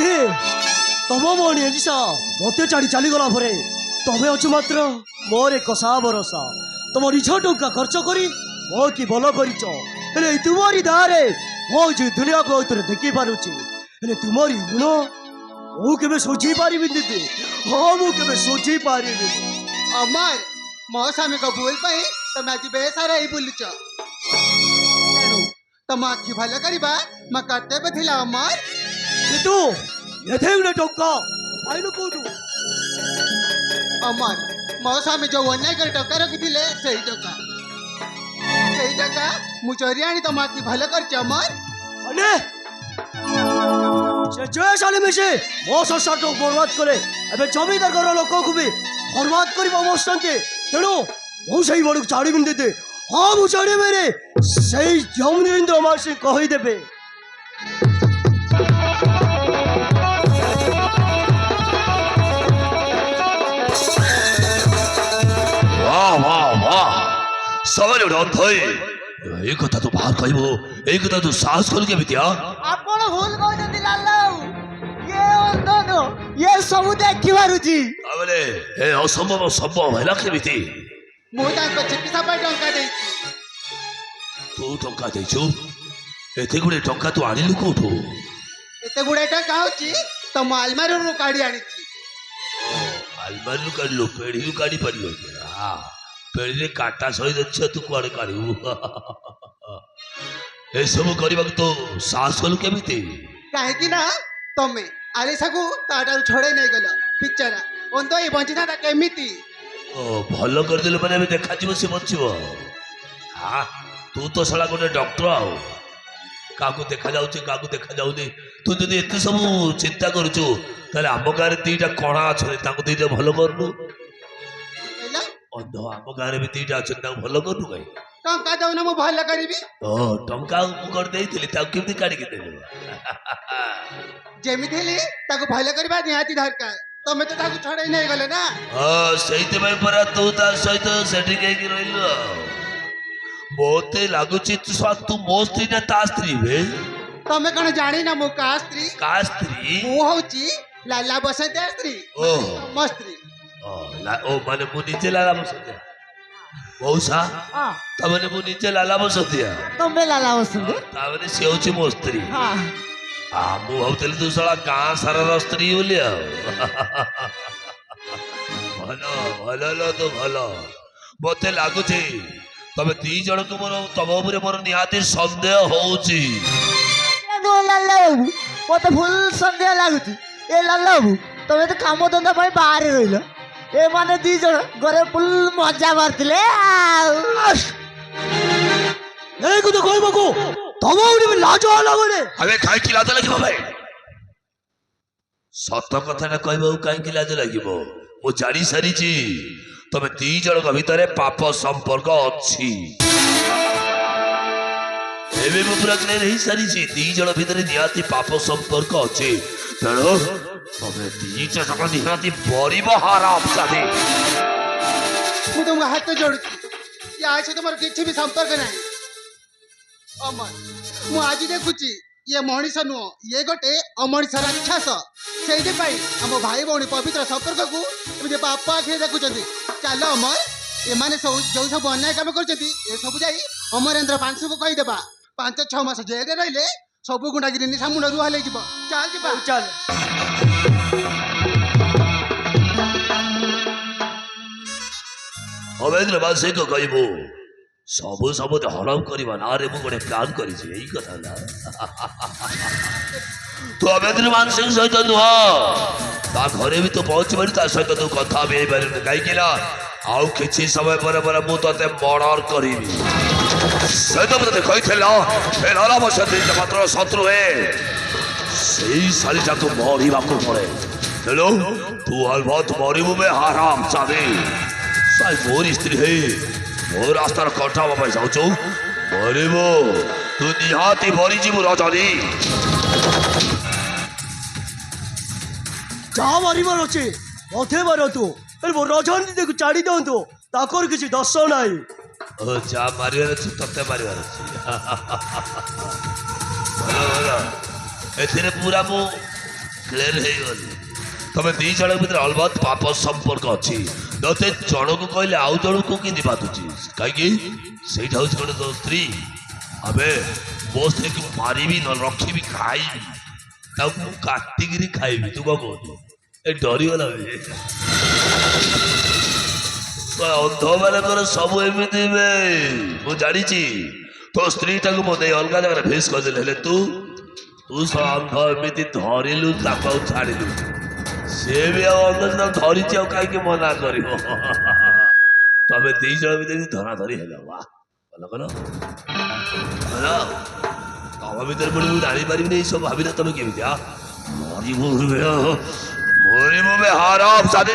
ବୋଧେ ତମ ଭଉଣୀ ଏଲିସା ମତେ ଛାଡ଼ି ଚାଲିଗଲା ପରେ ତମେ ଅଛୁ ମାତ୍ର ମୋର ଏକ ଭରସା। ତମ ନିଜ ଟଙ୍କା ଖର୍ଚ୍ଚ କରି ମୋ କି ଭଲ କରିଛ, ହେଲେ ତୁମରି ଦାରେ ମୋ ଯେ ଦୁନିଆକୁ ଆଉଥରେ ଦେଖି ପାରୁଛି। ହେଲେ ତୁମରି ଋଣ ମୁଁ କେବେ ଶୁଝି ପାରିବିନି ଦିଦି, ହଁ ମୁଁ କେବେ ଶୁଝି ପାରିବିନି। अमर मो स्वामी को भूल पाई तुम आज बेसारा ही बुलुच तेणु तुम आखि भल करवा मो कर्तव्य थिला अमर। କିନ୍ତୁ ଏତେ ଗୁଡ଼େ ଟଙ୍କା ପାଇଲୁ କୋଉଠୁ? अमर मो स्वामी जो अन्याय कर टका रखिथिले सेही टका मु चोरी आनी तुम आखि भल करछ अमर। अने से जयशाली मिशे ମୋ ସଂସାରକୁ ବରବାଦ କଲେ, ଏବେ ଜମିଦାର ଘର ଲୋକକୁ ବି ବରବାଦ କରିବା ବସୁଛନ୍ତି। ତେଣୁ ମୁଁ ସେଇ ବଡ଼କୁ ଛାଡ଼ିବିନି ଦିଦି, ହଁ ମୁଁ ଛାଡ଼ିବିନି। ସେଇ ଯମୁନେନ୍ଦ୍ର ମାଉସୀ କହିଦେବେ। वाह वाह वाह सवाल उठाई এই কথা তো বাহার কইব, এই কথা তো সাহস করি কেমিতি? आपण भूल कहते लाल ये अंधन ये सब देखि पारुची তাহলে এই অসম্ভব সম্ভব ହେଲା কেমিতি? मु ताको चिकित्सा पर टंका देई ତୁ ଟଙ୍କା ଦେଇଛୁ? ଏତେ ଗୁଡେ ଟଙ୍କା ତୁ ଆଣିଲୁ କୋଉଠୁ? एते गुडे टंका होची तो मो अलमारी रू काढी आनीची। ଆଲମାରିରୁ କାଢିଲୁ? ପେଢିରୁ କାଢି ପାରିଲୁ? ପେଢିରେ କାଟା ସହିତ ଅଛି, ତୁ କୁଆଡେ କାଢିବୁ? ଏସବୁ କରିବାକୁ ତ ସାହସ କଲୁ କେମିତି? କାହିଁକି ନା ତମେ ଆଲିସାକୁ ତାଠାରୁ ଛଡ଼େଇ ନେଇଗଲ। ବିଚାରା ଅନ୍ଧ ଏ ବଞ୍ଚିଥାନ୍ତା କେମିତି? ଓ ଭଲ କରିଦେଲୁ ମାନେ ଏବେ ଦେଖାଯିବ ସେ ବଞ୍ଚିବ। ହଁ ତୁ ତ ଶଳା ଗୋଟେ ଡକ୍ଟର, ଆଉ କାହାକୁ ଦେଖାଯାଉଛି କାହାକୁ ଦେଖାଯାଉନି। ତୁ ଯଦି ଏତେ ସବୁ ଚିନ୍ତା କରୁଛୁ ତାହେଲେ ଆମ ଗାଁରେ ଦିଟା କଣା ଅଛନ୍ତି, ତାଙ୍କୁ ଦିଟା ଭଲ କରୁନୁ। କହିଲ ଅନ୍ଧ ଆମ ଗାଁରେ ବି ଦିଟା ଅଛନ୍ତି, ତାଙ୍କୁ ଭଲ କରୁନୁ କାହିଁ? ଟଙ୍କା ଦଉନ ମୁଁ ଭଲ କରିବି। ଓ ଟଙ୍କା ମୁଁ କରି ଦେଇଥିଲି, ତାକୁ କେମିତି କାଢିକି ଦେଲୁ? ଯେମିତି ହେଲେ ତାକୁ ଭଲ କରିବା ନିହାତି ଦରକାର। ତମେ ତ ତାକୁ ଛଡ଼େଇ ନେଇଗଲେ ନା। ହଁ ସେଇଥିପାଇଁ ପରା ତୁ ତା ସହିତ ସେଠି ଯାଇକି ରହିଲୁ। ଆଉ ମୋତେ ଲାଗୁଛି ତୁ ମୋ ସ୍ତ୍ରୀ ନା ତା ସ୍ତ୍ରୀ ବେ? ତମେ କଣ ଜାଣିନା ମୁଁ କାହା ସ୍ତ୍ରୀ? କା ସ୍ତ୍ରୀ? ମୁଁ ହଉଛି ଲାଲା ବସନ୍ତିଆ ସ୍ତ୍ରୀ, ଓହୋ ମୋ ସ୍ତ୍ରୀ। ଓ ମାନେ ମୁଁ ନିଜେ ଲାଲା ବସନ୍ତିଆ ମଉସା? ତାମାନେ ମୁଁ ନିଜେ ଲାଲା ବସନ୍ତିଆ, ତମେ ଲାଲା ବସନ୍ତି? ତାମାନେ ସେ ହଉଛି ମୋ ସ୍ତ୍ରୀ। ମୁଁ ଭାବୁଥିଲି ତୁ ଶଳା ଗାଁ ସାରାର ସ୍ତ୍ରୀ ବୋଲି। ଆଉ ଭଲ ଭଲ ଲୋ ତୁ ଭଲ। ମତେ ଲାଗୁଛି ତମେ ଦି ଜଣକୁ ତମ ଉପରେ ମୋର ନିହାତି ସନ୍ଦେହ ହଉଛି। ଲାଲା ବାବୁ ମତେ ଭୁଲ ସନ୍ଦେହ ଲାଗୁଛି। ଏ ଲାଲା ବାବୁ ତମେ ତ କାମ ଧନ୍ଦା ପାଇଁ ବାହାରେ ରହିଲ, ଏମାନେ ଦି ଜଣ ଘରେ ଫୁଲ ମଜା ମାରିଥିଲେ। ଏଇ କଥା କହିବାକୁ ତମ ଗୋଟେ ବି ଲାଜ ହେଲା ବୋଲେ? ଆମେ କାହିଁକି ଲାଜ ଲାଗିବ ଭାଇ? ସତ କଥାଟା କହିବାକୁ କାହିଁକି ଲାଜ ଲାଗିବ? ମୁଁ ଜାଣି ସାରିଛି ତମେ ଦି ଜଣଙ୍କ ଭିତରେ ପାପ ସମ୍ପର୍କ ଅଛି। ଏବେ ମୁଁ ପୁରା କ୍ଲିୟର ହେଇସାରିଛି, ଦି ଜଣ ଭିତରେ ନିହାତି ପାପ ସମ୍ପର୍କ ଅଛି। ତେଣୁ ତମେ ଦି ଜଣ ନିହାତି ପରିବ ହାରାମ ସାଧି। ମୁଁ ତୁମକୁ ହାତ ଯୋଡୁଛି, ୟା ସହିତ ମୋର କିଛି ବି ସମ୍ପର୍କ ନାହିଁ। ଅମର ମୁଁ ଆଜି ଦେଖୁଛି ଇଏ ମଣିଷ ନୁହଁ, ଇଏ ଗୋଟେ ଅମଣିଷ ରାକ୍ଷସ। ସେଇଥିପାଇଁ ଆମ ଭାଇ ଭଉଣୀ ପବିତ୍ର ସମ୍ପର୍କକୁ ଏମିତି ବାପ ଆଖିରେ ଦେଖୁଛନ୍ତି। ଚାଲ ଅମର, ଏମାନେ ସବୁ ଯୋଉ ସବୁ ଅନ୍ୟାୟ କାମ କରୁଛନ୍ତି ଏସବୁ ଯାଇ ଅମରେନ୍ଦ୍ର ପାଂଶୁକୁ କହିଦେବା। 5-6 ମାସ ଜେଲରେ ରହିଲେ ସବୁ ଗୁଣ୍ଡାଗିରି ନିଶା ମୁଣ୍ଡରୁ ହଲେଇଯିବ। ଚାଲ ଯିବା। ଚାଲ। ଅମରେନ୍ଦ୍ର ବାଂଶୀକୁ କହିବୁ ସବୁ ସବୁତ ହରମ କରିବା ନାଁରେ ମୁଁ ଗୋଟେ ପ୍ଲାନ୍ କରିଛି। ଏଇ କଥା ନା ତୁ ଅମରେନ୍ଦ୍ର ବାଂଶୀ ସହିତ ନୁହଁ, ତା ଘରେ ବି ତୁ ପହଞ୍ଚିବାରୁ ତା ସହିତ ତୁ କଥା ବି ହେଇପାରିବୁନି। କାହିଁକି ନା ଆଉ କିଛି ସମୟ ପରେ ପରେ ମୁଁ ତତେ ମର୍ଡର କରିବି। ସହିତ ତତେ କହିଥିଲା ଏ ଲାଲା ବସନ୍ତି ମାତ୍ର ଶତ୍ରୁ ହେ, ସେଇ ଶାଲିଟାକୁ ମରିବାକୁ ପଡେ। ତେଣୁ ତୁ ଅଲବତ ମରିବୁ ବେ ହାରାମ ଚାବି। ମୋରି ସ୍ତ୍ରୀ ହେଇ ମୋ ରାସ୍ତାର କଣ୍ଟା ହବା ପାଇଁ ଯାଉଛୁ, ମରିବୁ। ତୁ ନିହାତି ମରିଯିବୁ ରଜନୀ। ଯାହା ମାରିବାର ଅଛି ମତେ ମାରନ୍ତୁ, ରଜନୀକୁ ଛାଡ଼ି ଦିଅନ୍ତୁ, ତାଙ୍କର କିଛି ଦୋଷ ନାହିଁ। ଯା ମାରିବାର ଅଛି ତତେ ମାରିବାର ଅଛି। ଭଲ ଭଲ, ଏଥିରେ ପୁରା ମୁଁ କ୍ଲିୟର ହେଇଗଲି ତମେ ଦି ଜଣଙ୍କ ଭିତରେ ଅଲବତ ପାପ ସମ୍ପର୍କ ଅଛି ତତେ ଜଣକୁ କହିଲେ ଆଉ ଜଣକୁ କେମିତି ବାଧୁଛି କାହିଁକି ସେଇଟା ହଉଛି ଗୋଟେ ତୋ ସ୍ତ୍ରୀ ଆବେ ମୋ ସ୍ତ୍ରୀକୁ ମାରିବି ନ ରଖିବି ଖାଇବି ତାକୁ ମୁଁ କାଟିକିରି ଖାଇବି ତୁ କଣ କହୁଛୁ ଏ ଡରିଗଲା ଅନ୍ଧ ମାନଙ୍କର ସବୁ ଏମିତି ମୁଁ ଜାଣିଛି ତୋ ସ୍ତ୍ରୀଟାକୁ ମୋ ଦେଇ ଅଲଗା ଜାଗାରେ ଫେସ୍ କରିଦେଲେ ହେଲେ ତୁ ଅନ୍ଧ ଏମିତି ଧରିଲୁ ତାକୁ ଆଉ ଛାଡ଼ିଲୁ ସେ ବି ଆଉ ଅନ୍ଧ ତାକୁ ଧରିଛି ଆଉ କାହିଁକି ମନା କରିବ ତମେ ଦି ଜଣ ଭିତରେ ଧରା ଧରି ହେଲ ବା ଭଲ କଲ ତମ ଭିତରେ ପୁଣି ମୁଁ ଜାଣିପାରିବିନି ଏଇସବୁ ଭାବିଲେ ତମେ କେମିତି ମରିବୁ ବେ ହରାମ ସାଦେ